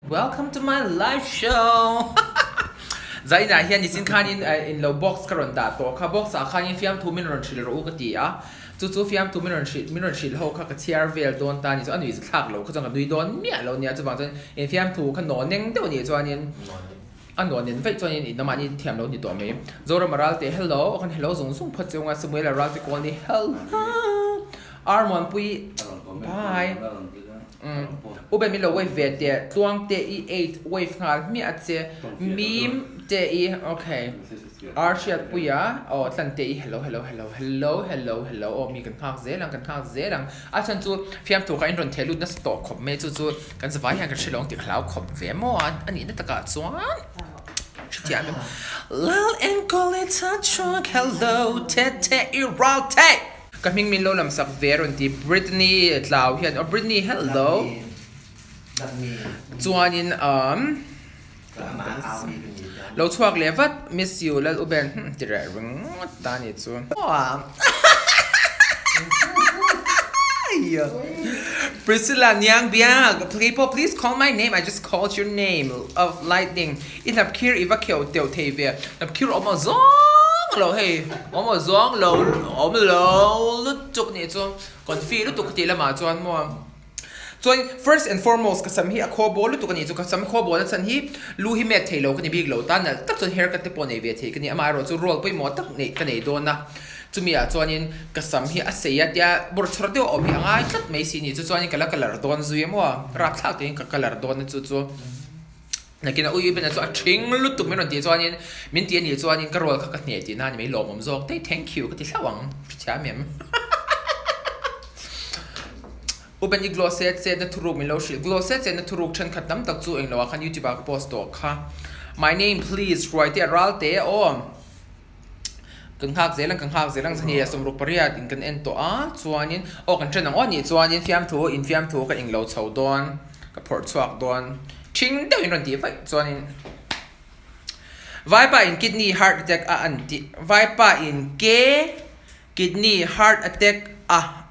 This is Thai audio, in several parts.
Welcome to my live show. Zai na hian ni sin khan in low box karon da to kha box a khan in Fiamthu min ron thil ro ka ti a chu Fiamthu min ron thil ho kha ka TIR vel don ta ni so anui thak lo kha chang dui don mia lo nia chu bang chen in Fiamthu kha no neng de ni chuan in an no nen vai chuan in na ma ni thiam lo ni to me zora maral te hello khan hello zung sung phat chunga samuel ral te call ni hello armon pui bye ube mi lo wave vet te tuang te e 8 wave ngal mi at se meme te e okay archiat puya o tlan te hello o mi kan khak ze lang a chan chu Fiamthu ka in ron thelu na stock khop me chu kan sa vai han ka shilong ti khlau khop ve mo ani na taka chuan chiam lal and call it touch hello te iral te kaming min lo lam sak veron ti Britney tlaw hian o Britney hello chuanin lo chuak levat miss you lal uben tira ring ta ni chu Priscilla Nyang Biag, people please call my name. I just called your name of lightning. In Napkir Ivakyo Teo Tavia. Napkir almost lo hey almost lo lutuk ni chu kon fi lutuk ti lama chuan mo chuan first and foremost ka sam hi a kho bol lutuk ni chu ka sam kho bol chan hi lu hi met thailo ka ni big lo tan na tak chu haircut te pon ei ve the ka ni ama ro chu roll pui mo tak nei ka nei don na chu mi a chuan in ka sam hi a seya ya bur chhor de o bi angai tat mai si ni chu chuan in kala color don zui mo rak thak te ka color don chu nakina ui ben so a thing lutuk men ti chuan in min ti ni chuan in ka rol kha ka hne ti na ni mai lo mom zok te thank you ka ti hlawang chha mem open the glosset said the turuk min lo shil glosset said the turuk chan khatam tak chu eng lo khan youtube ka post to kha my name please right there ralte o kan hak zelang sani somruk pariat in kan en to a chuanin o kan chen ang on ni chuanin Fiamthu ka eng lo chho don ka phor chuak don ching de in ron ti vai chuanin Viper in kidney heart attack anti Viper in kidney heart attack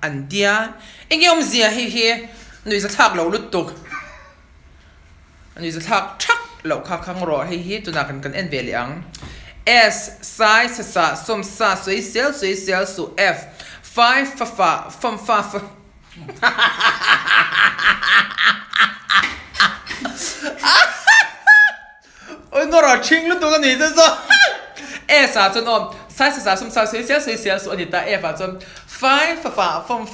antia engem zia hi nui za thak lo lutuk nui za thak thak lo kha khang ro hi tuna kan en ve liang S size sa som sa sui sel su F 5 fa fam fa ôi nó ra chinh lúc tôi cái này thế sao e sa chân ôm sai sa sum sa suy xia su anh ta e fa chân phai fa phong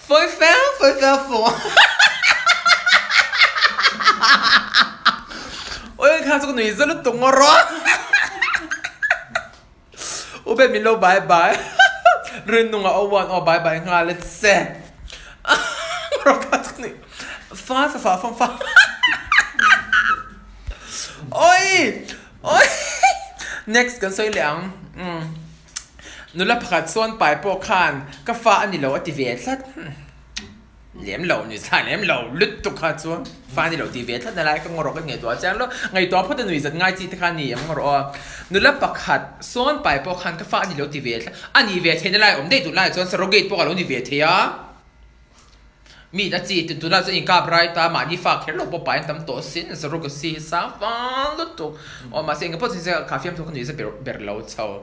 phơi phèo phù ôi khá số này rất là tung rồi ôi bên mình lâu bye rin nung ở one or bye ngà let's say rồi khá số này phai phong ôi next kan soi liang nula pakhat son pai po khan ka fa ani lo ati ve thlat lem lo ni sa lem lo lut tu kha chuan fa ni lo ti ve thlat na lai ka ngoro ka nge to chang lo ngai to phat nui zat ngai chi ta khan ni am ngoro nula pakhat son pai po khan ka fa ani lo ti ve thlat ani ve the na lai om dei tu lai chuan surrogate po ka lo ni ve the ya mi na chi tu na chu in ka brai ta ma ni fa kher lo po pai tam to sin surrogacy sa fa lu tu o ma sing po sin se ka Fiamthu kan ni se ber lo chao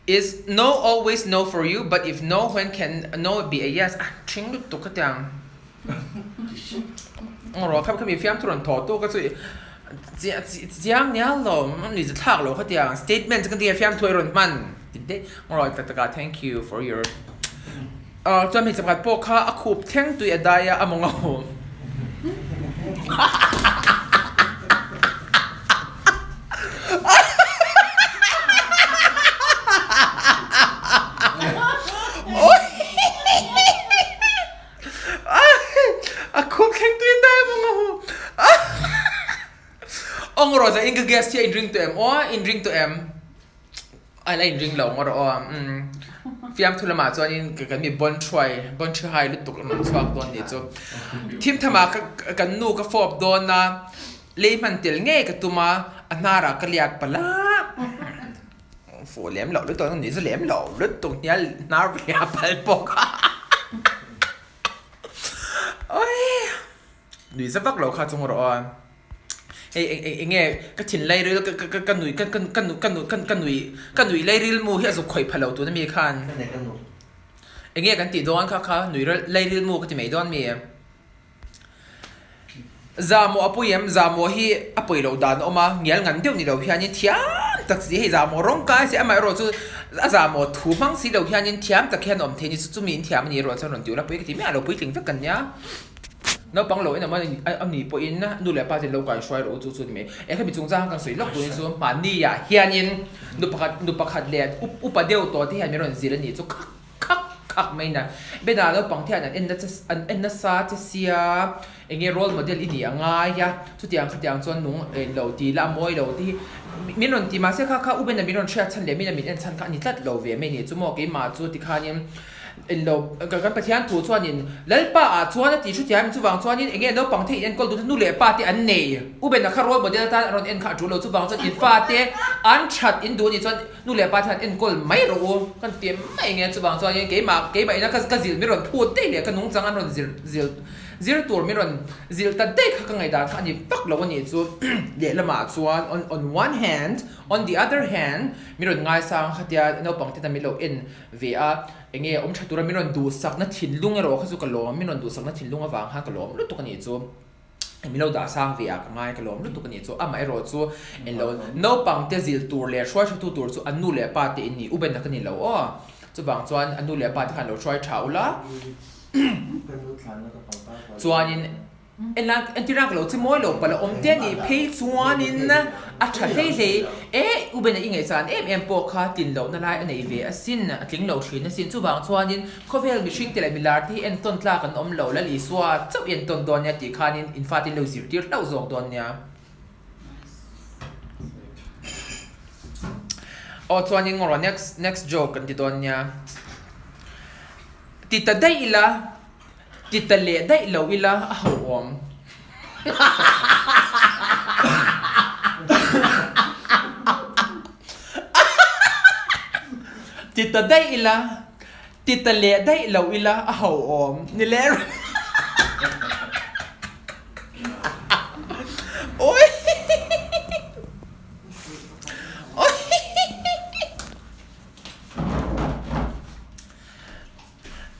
is no always no for you but if no when can no be a yes ching lu tu ka tang ro khap khami Fiamthu ron tho tu ka chu jiang nya lo ni ze thak lo ka tiang statement kan ti Fiamthu ron man tin de ro ta ka thank you for your cho mình sẽ gặp bộ khá khúc tiếng tùy đại à mong ngầu khúc tiếng tùy đại mong ngầu ông rồi giờ in guest here in drink to em in drink to em ai lại in drink lâu mà rồi Fiamthu lama chuan in ka mi bon choi hai lutuk lam chuak don ni chu thim thama ka nu ka fop don na leiman tel nge ka tuma anara ka liak pala fo lem lo lu to ni zu lem lo lu tu nya nar ya pal pok oi หนุ่ยสักเราค่ะจงรอเอ้เงี้ยก็ถิ่นไล่เรื่อยกันหนุ่ยกันหนุ่ยไล่เรื่อยมูที่สุขข่อยพะเราตัวนั้นมีคันเงี้ยกันติดดอนค่ะหนุ่ยไล่เรื่อยมูก็จะไม่ดอนมีจามอปุยมจามอฮีอปุยเราดานออกมาเงี้ยงันเดียวนี่เราพี่อันนี้เทียมตักสิให้จามอร้องกายเสียไม่รู้จู่จามอถูมังสิเราพี่อันนี้เทียมตะแค่นอมเทนี่จู่มีเทียมนี่รู้จะนอนอยู่แล้วปุยก็ที่ไม่เราปุยถึงสักกันเนี่ยน้าปังเราเอ็นมาอันนี้ปุยนะดูแลป้าจะเราไก่ช่วยเราจู่ๆนี่เอ้แค่มีจงจ้างกันสวยล็อกปุยจู่มันนี่อ่ะเฮียนินดูประคัดเลียอุปเดียวตัวที่เห็นไม่รู้สิแล้วนี่จู่คักไม่นะเบดาเราปังที่อันนั้นเอ็นนัสซาจะเสียเงี้ยโรลโมเดลอินนี่ง่ายยะทุกอย่างขยันจนนุ่งเราตีละมวยเราตีมินนตีมาเสียค่ะอุเบนมินนเชื่อฉันเลยมินมินฉันค่ะนี่ตัดเราเวไม่เนี่ยจู่มอกี่มาจู่ที่ข้านี่เรากันประเทศถูกชวนนี่แล้วป้าชวนที่ชุดที่มันจู่วางชวนนี่เงี้ยเราปังที่เอ็นก็ดูนู่นเลยป้าที่อันนี้อุเบนนะคะโรลโมเดลท่านเราเอ็นขาจู่เราจู่วางชวนอินฟาเตอันชัดอินดูนี่ชวนนู่นเลยป้าท่านเอ็นก็ไม่รู้กันเตรียมไม่เงี้ยจู่วางชวนนี่เกี่ยมานะก็ซิลมิรอนพูดได้เลยกันนุ่งจังอันรอนซิลตัวมิรอนซิลตัดได้ข้างไงด่าอันนี้ปักเราวันนี้จู่เดี๋ยวละมาชวน on one hand on the other hand มิรอนง่ายสังขยาเราปังที่ทำให้เราเอ็นเวียเงี้ยชัตุระมิรอนดูสักนัดถิ่นลุงเราเขาสู้กันล้อมมิรอนดูสักนัดถิ่นลุงวางห้ากันล้อมรู้ตัวกันนี้จู่มิเราด่าสร้างเวียกันง่ายกันล้อมรู้ตัวกันนี้จู่ไม่รอจู่เราเราปังที่ซิลตัวเลยช่วยชัตุตัวจู่อันนู้นเลยป้าที่นี่อุเบนนักนี่เราจู่บางส่วนอันนู้นเลยป้าที่ขันเราช่วยเช้าละจวนนินอันที่รักเราจะมวยเราปะเราอมเตี้ยนี่เพย์จวนนินนะอัจฉริยะอุเบนยังไงสันปอกขาตินเรานั่นแหละอันไหนเวอสินนะทิ้งเราชินนะสินจู่บางจวนนินเขาเวลมีชิงแต่ละมิลาร์ที่เอ็นต้นตลากันอมเราและลิสวาเจ้าเอ็นต้นตอนเนี้ยที่ขานินอินฟาตินเราสิที่เราส่งตอนเนี้ยจวนนินงอ next joke กันที่ตอนเนี้ยติดได้อีละติดเละได้เราอีละอ้าวอมติดได้อีละติดเละได้เราอีละอ้าวอมนี่แหละโอ้ย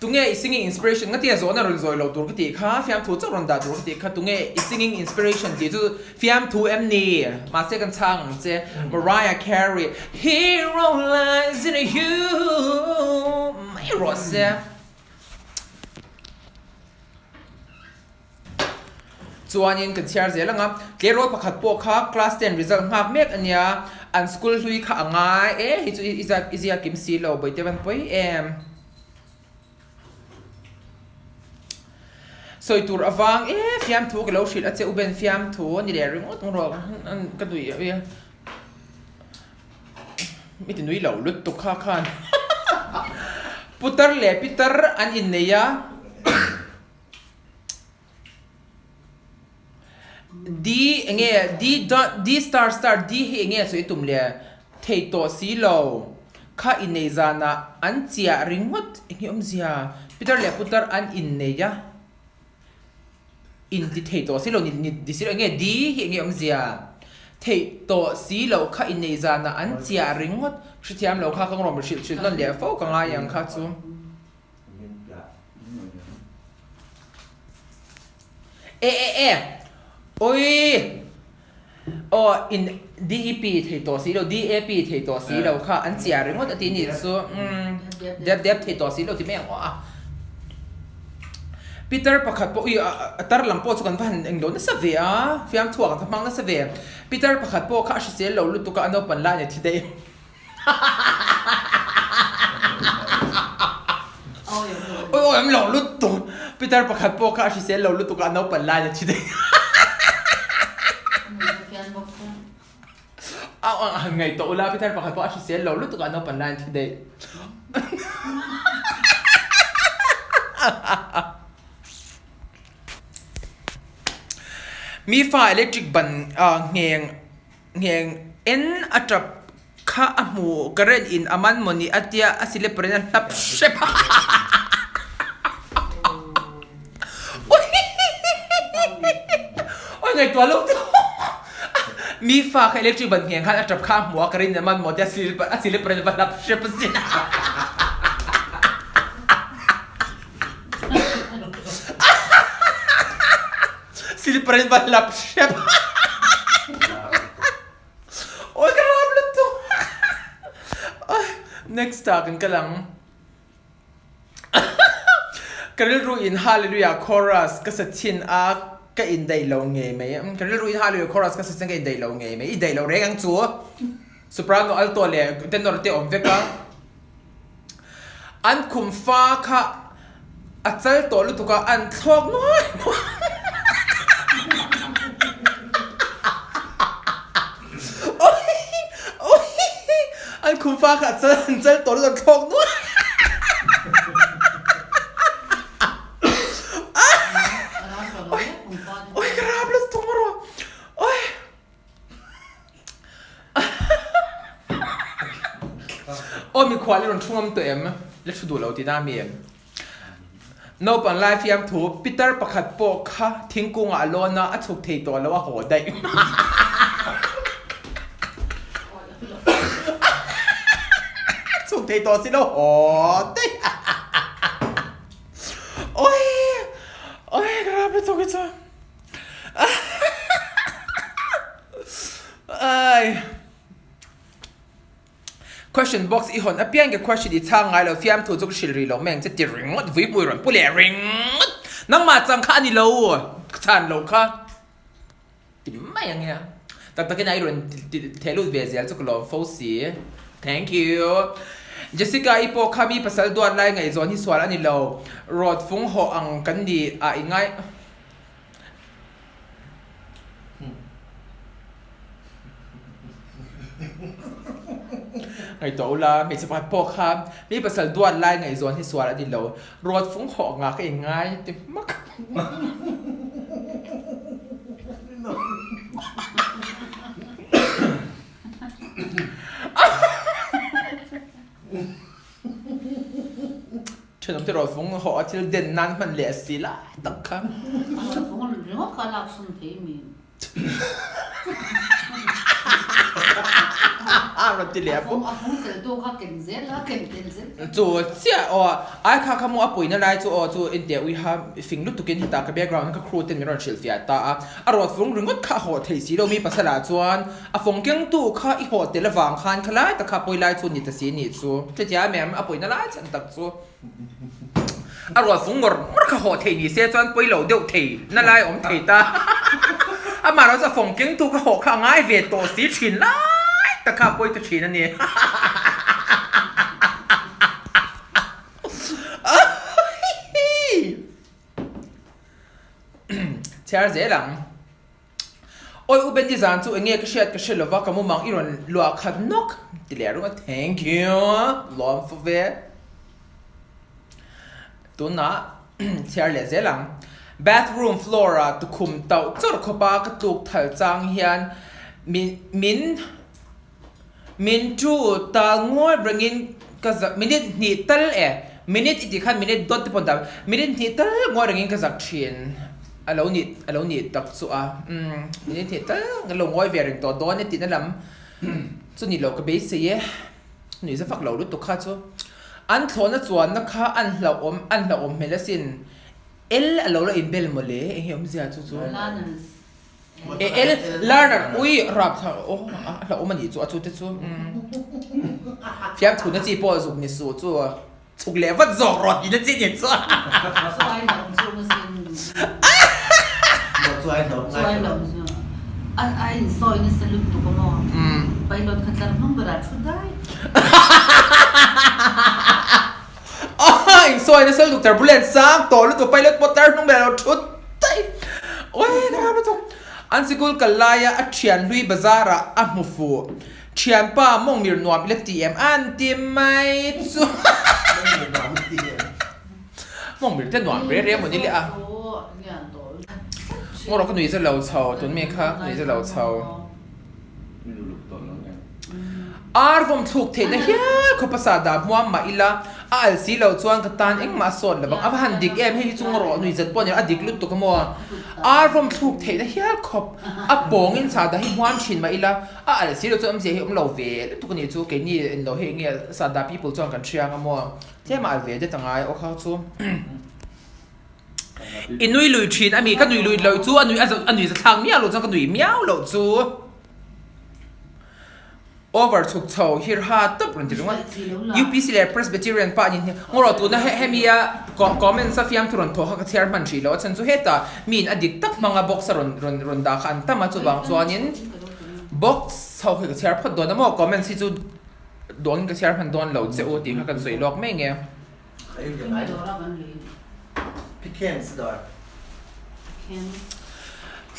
ตรงเงี้ย singing inspiration งั้นที่จะสอนเราเราตัวก็ตีข้าฟิล์มทูจะรอนดาตัวก็ตีข้าตรงเงี้ย singing inspiration ที่จะฟิล์มทูนี่มาเสกันช่างเจ้ Mariah Carey Hero lies in you ไม่รอดเสียจวนยินกันเชียร์เสียแล้วงั้นเกโรประคัดพวกข้า class 10 result หักเมกอันเนี้ยอัน school ลุยข้าง่ายฮิจูอิซากิมซีเราไปเดี๋ยวมันไปสวยตัวอวังฟิล์มทูกับเราชิดอาจจะอุเบนฟิล์มทูนี่แหละเรื่องต้องรออันกันดุยไม่ถึงดุยเหล่าลุดตุกข้าขันพุทธร์เล่พิทร์อันอินเนียดีเงี้ยดีสตาร์ดีเงี้ยสวยตุ่มเล่เทตัวสีเหล่าข้าอินเนียจานะอันเจียริงวัดเงี้ยเจียพิทร์เล่พุทธร์อันอินเนียอินที่เทตัวสิเรานี่ดิสิเราเงี้ยดีเงี้ยเสียเทตัวสิเราข้าอินเนจานะอันเจียริงวัดชิที่ยามเราข้ากังรอมชิดนั่นเดียวฟ้ากังไงยังข้าจูโอ้ยอิน DEP เทตัวสิเรา DAP เทตัวสิเราข้าอันเจียริงวัดตีนี่ซูเด็บเทตัวสิเราที่ไม่เอาปีเตอร์ประคัดพวกตาร์ลำโพสุกันพันเองโดนนั่นสเวียฟิล์มถั่วกันทั้งมังนั่นสเวียปีเตอร์ประคัดพวกข้าชิเซลเราลุตุกันเอาปันไล่เนี่ยที่เดียโอ้ยมันเราลุตุปีเตอร์ประคัดพวกข้าชิเซลเราลุตุกันเอาปันไล่เนี่ยที่เดียเอาไงตัวละปีเตอร์ประคัดพวกข้าชิเซลเราลุตุกันเอาปันไล่ที่เดียมีไฟอิเล็กทริกบันเงียงเอ็นอัตราข้าหมูกระเรนอินอามันมอนีอัตยาอสิเลปเรนันทับเชปโอ้ย ไงตัวลูกมีฝากอิเล็กทริกบันเพียงคันอัตราข้ามหัวกระดิ่งมันหมดจะสิลิปเป็นบันลับเชฟสินะสิลิปเป็นบันลับเชฟโอ้ยกระลับเลยตัว next กันกำลังกระดิ่งรู้อินฮาเลลูยาคอรัสก็สัตชินอาก็อินได้ลงไงไหมกระดิ่งรู้อินฮาเลลูยาคอรัสก็สัตชินก็อินได้ลงไงไหมอินได้ลงเรื่องจัวสุปราโนอัลตัวเลยเต้นนอร์เตอมเวกะอันคุมฟ้าค่ะอัจฉริตัวลุตุกะอันทอกน้อยอันคุมฟ้าค่ะอัจฉริตัวลุตุกะทอกน้อยโอ้ยกระราบเลยตัวมันโอ้ยโอ้มีควายเรื่องช่วงตัวเอ็มเล็กชุดดูเราที่น่ามีเอ็มโนปันไลฟ์ยังถูปีเตอร์ประคัดโปกค่ะทิ้งกุ้งอโลน่าอัดสุกเทตัวแล้วว่าโหได้สุกเทตัวสิแล้วโหได้โอ้ยโอ้ยกระไรเป็นตัวกิจวัตรquestion box อีหอนอเปียงกับ question อีช่างไงเราฟิล์มถูกจุกชิลรีเราแม่งจะติริงดวิบุยรันปุเล่ริงนั่งมาจังข้านี่เราท่านเราค่ะติไม่ยังเงี้ยแต่ตะกี้นายรันเทลูเวเซลจุกลอฟสี thank you เจสสิก้าอีโปข้ามีภาษาดวนไล่ไงจอนที่สวนอันนี้เรารอดฟงหออังกันดีอีไงไงตัวละไม่สบายพอครับมีภาษาดวนไล่ไงจอนที่สวนอันนี้เรารอดฟงหองาก็ยังไงติมักฉันต้องจะรอฟงหอที่เด่นนั้นมันเหลือสิละตักครับฟงเรื่องการลักษณะที่มีเราจะเหลือฟงเสือตัวเขาเก่งเสียแล้วเก่งเสียจู่เสียอ๋อไอ้ข้าขโมยปุ๋ยนั่นไรจู่จู่อินเดียวิฮาฟิงลุตุกินที่ตากระเบียกราวนั่นก็ครูเต็มมีรอนเชลฟิอาตาอรวดฟงรึงก็ข้าหอเทสีเรามีภาษาจวนฟงเก่งตู้ข้าอีหอเตละวางคันขลายแต่ข้าปุ๋ยไล่จู่นิตสีนิจู่เจ้าแม่ปุ๋ยนั่นไรฉันตักจู่อรวดฟงมันข้าหอเทนี่เสียจวนปุ๋ยเหลาเดียวเทนั่นไรอมเทตามาเราจะฟงเก่งตู้ข้าหอข้าง่ายเวทโตสีฉินละแต่ข้าป่วยตัวฉีนั่นนี่เชื่อเจ๊หลังโอ้ยอุเป็นที่จานจู่เงี้ยก็เชื่อเลยว่ากับมุมังอีรอนลัวขัดนกที่เหลือรู้ว่า thank you ล้อมฟูเว่ตัวน่ะเชื่อเลยเจ๊หลัง bathroom flora ตุคุมเต่าจอดขบากระตุกถัลจางเฮียนมินจูตางวยบริงินก็จะมินิทนี่ตัลมินิทอีกขั้นมินิทดอทที่ปนดาวมินิทนี่ตัลงวยบริงินก็จะเชียนอารมณ์นี่ตักสัวมินิทนี่ตัลงั้นลงงวยเวริงตัวโดนนี่ติดนั่นลำส่วนนี่เราก็เบสเซ่นี่จะฝักเราดูตัวข้าชัวอันโซนนั่นส่วนนะคะอันเราอมเมลสินเราอินเบลหมดเลยเฮ้ยผมเสียชัวlearner อุ้ยรับทางโอ้เรามันอีจู่จู่จู่พี่อันทุนนั่นจีบอสุกนี่สู้จู่สุกเลี้ยวัดจอกรอดอีนั่นจีนี่จู่สวยหนุ่มสวยหนุ่มไอ้ซอยนี่สลุปตุกมอไปรถขันจันน้องบราชุดได้โอ้ยซอยนี่สลุปแต่บุเลนซ้ำต่อแล้วตัวไปรถมอเตอร์น้องบราชุดได้โอ้ยนะครับทุกอันสิกุลกัลลายะเชียนลุยบาซาระอัมฟูเชียนป้ามงมีนวมเล็กตีเอ็มอันตีไม่จู่มงมีแต่นวมเรียบหมดนี่เลยอ่ะมเราก็หนุ่ยจะเหลาเฉาตัวนี้ค่ะหนุ่ยจะเหลาเฉาอาร์ฟมถูกเทนะเฮียเขาภาษาดาบมัวมาอิละ al si lo chuan ka tan eng ma sot la bang ahan dik em hei chung ro nui zat pon ya adik lut tu ka mo ar from thuk thei da hial khop a pong in sa da hi hwan chin ma ila al si lo chu am je hi lo ve tu ka ni chu ke ni in lo he nge sa da people chuan kan thriang mo te ma al ve de tangai o kha chu inui lui thin ami ka nui lui lo chu anui za thang mi alo chuan ka nui miao lo chu over took toe here hard top run tilunga UPC le Presbyterian pa ni ngoro tu na hemia comment sa fiam turon to ha thiar man thi lo chan chu heta min adik tak manga box ron da khan tama chu bang chuanin box ho ka thiar phot do na mo comment si chu don ka thiar phan don lo che o ti kha kan soi lok me nge Pecan sidor.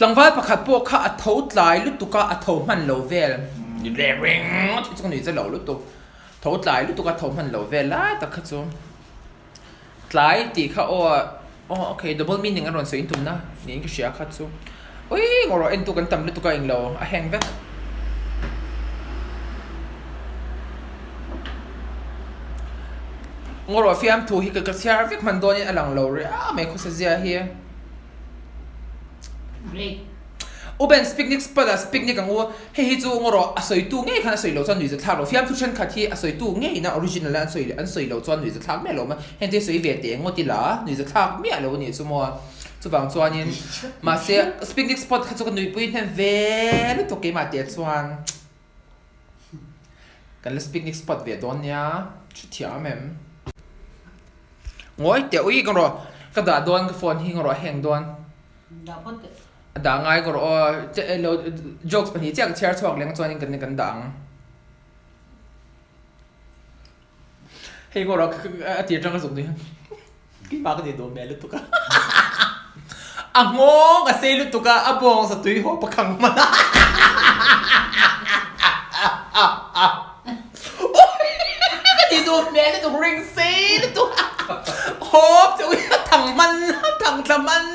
tlangwal pakhat po kha a tho tlai lu tu ka a tho man lo vel ni le ring chu ni cha lo lu tu tho tlai lu tu ka tho man lo vel la ta kha chu tlai ti kha o okay double meaning aron so in tum na ni ka sia kha chu oi ngoro en tu kan tam lu tu ka ing lo a heng vek ngoro fiam thu hi ka siar vek man don in alang lo re a me khu sa zia hi break Open picnic spot as picnic ang he chu ngoro asoi tu nge khana soi lo chan nui za thak lo fiam thu chen khathi asoi tu nge ina original an soi lo chan nui za thak me lo ma hen te soi ve te ngoti la nui za thak mi alo ni chu mo chu bang chuanin ma se picnic spot kha chu kan nui pui hen ve lu to ke ma te chuan kan le picnic spot ve don ya chu thiam em ngoi te ui ngoro ka da don ka phone hi ngoro heng don da pot da ngai ko lo jokes pani chak chair chok leng chuan kan kan dang hei ko ro ti tang ka zuk ni ki ba ka ni do me lu tu ka ango ka se lu tu ka abong sa tui ho pakhang ma ka ti do me lu tu ring se lu tu hop tu thang man thang tlaman